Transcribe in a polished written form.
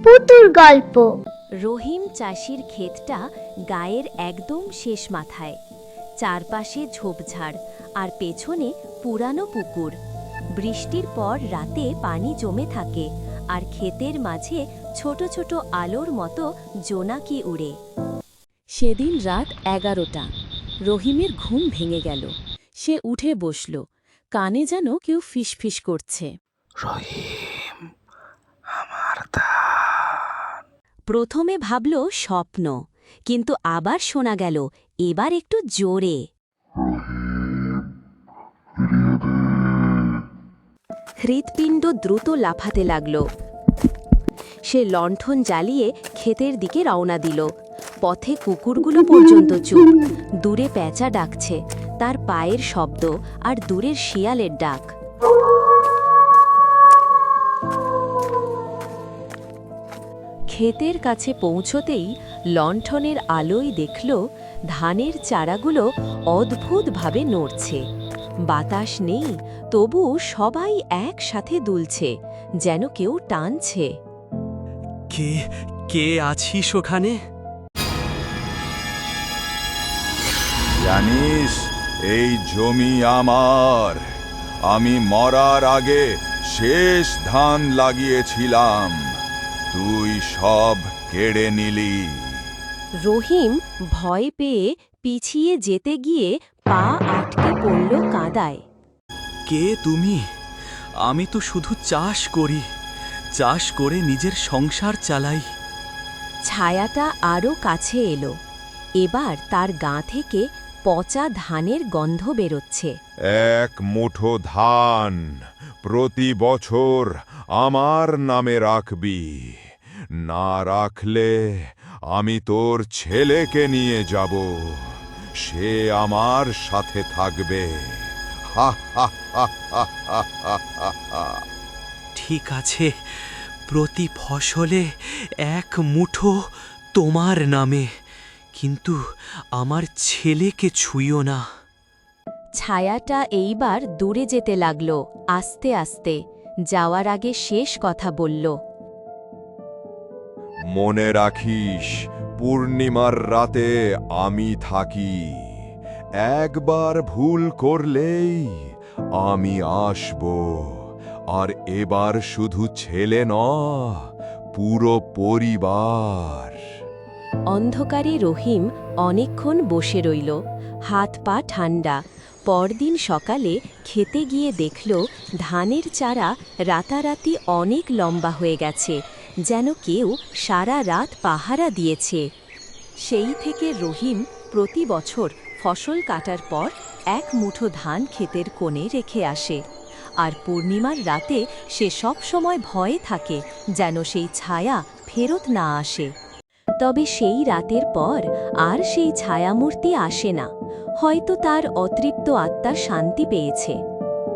পুতুর গল্প। রহিম চাষির ক্ষেতটা গায়ের একদম শেষ মাথায়। চারপাশে ঝোপঝাড় আর পেছনে পুরানো পুকুর। বৃষ্টির পর রাতে পানি জমে থাকে আর ক্ষেতের মাঝে ছোট ছোট আলোর মতো জোনাকি উড়ে। সেদিন রাত 11টা। রহিমের ঘুম ভেঙে গেল। সে উঠে বসল। কানে যেন কেউ ফিসফিস করছে। রহিম, আমার দা। প্রথমে ভাবল স্বপ্ন, কিন্তু আবার শোনা গেল এবার একটু জোরে। হৃৎপিণ্ড দ্রুত লাফাতে লাগল। সে লণ্ঠন জ্বালিয়ে ক্ষেতের দিকে রওনা দিল। পথে কুকুরগুলো পর্যন্ত চুপ। দূরে প্যাঁচা ডাকছে, তার পায়ের শব্দ আর দূরের শিয়ালের ডাক। ক্ষেতের কাছে পৌঁছতেই লণ্ঠনের আলোয় দেখল ধানের চারাগুলো অদ্ভুতভাবে নড়ছে। বাতাস নেই, তবু সবাই একসাথে দুলছে, যেন কেউ টানছে। কে কে আছিস ওখানে? জানিস, এই জমি আমার। আমি মরার আগে শেষ ধান লাগিয়েছিলাম, তুই সব কেড়ে নিলি। রহিম ভয় পেয়ে পিছিয়ে যেতে গিয়ে পা আটকে পড়ল কাদায়। কে তুমি? আমি তো শুধু চাষ করি, চাষ করে নিজের সংসার চালাই। ছায়াটা আরও কাছে এলো। এবার তার গা থেকে পচা ধানের গন্ধ বেরোচ্ছে। এক মুঠো ধান প্রতি বছর আমার নামে রাখবি, না রাখলে আমি তোর ছেলেকে নিয়ে যাব, সে আমার সাথে থাকবে। হা হা হা হা হা হা হা। ঠিক আছে, প্রতি ফসলে এক মুঠো তোমার নামে, কিন্তু আমার ছেলেকে ছুঁয়ো না। ছায়াটা এইবার দূরে যেতে লাগল, আস্তে আস্তে। যাওয়ার আগে শেষ কথা বলল। মনে রাখিস, পূর্ণিমার রাতে আমি থাকি। একবার ভুল করলেই আমি আসব, আর এবার শুধু ছেলে নয়, পুরো পরিবার। অন্ধকারে রহিম অনেকক্ষণ বসে রইল, হাত পা ঠান্ডা। পরদিন সকালে খেতে গিয়ে দেখল ধানের চারা রাতারাতি অনেক লম্বা হয়ে গেছে, যেন কেউ সারা রাত পাহারা দিয়েছে। সেই থেকে রহিম প্রতি বছর ফসল কাটার পর এক মুঠো ধান ক্ষেতের কোণে রেখে আসে। আর পূর্ণিমার রাতে সে সব সময় ভয়ে থাকে যেন সেই ছায়া ফেরত না আসে। তবে সেই রাতের পর আর সেই ছায়ামূর্তি আসে না। হয়তো তার অতৃপ্ত আত্মা শান্তি পেয়েছে।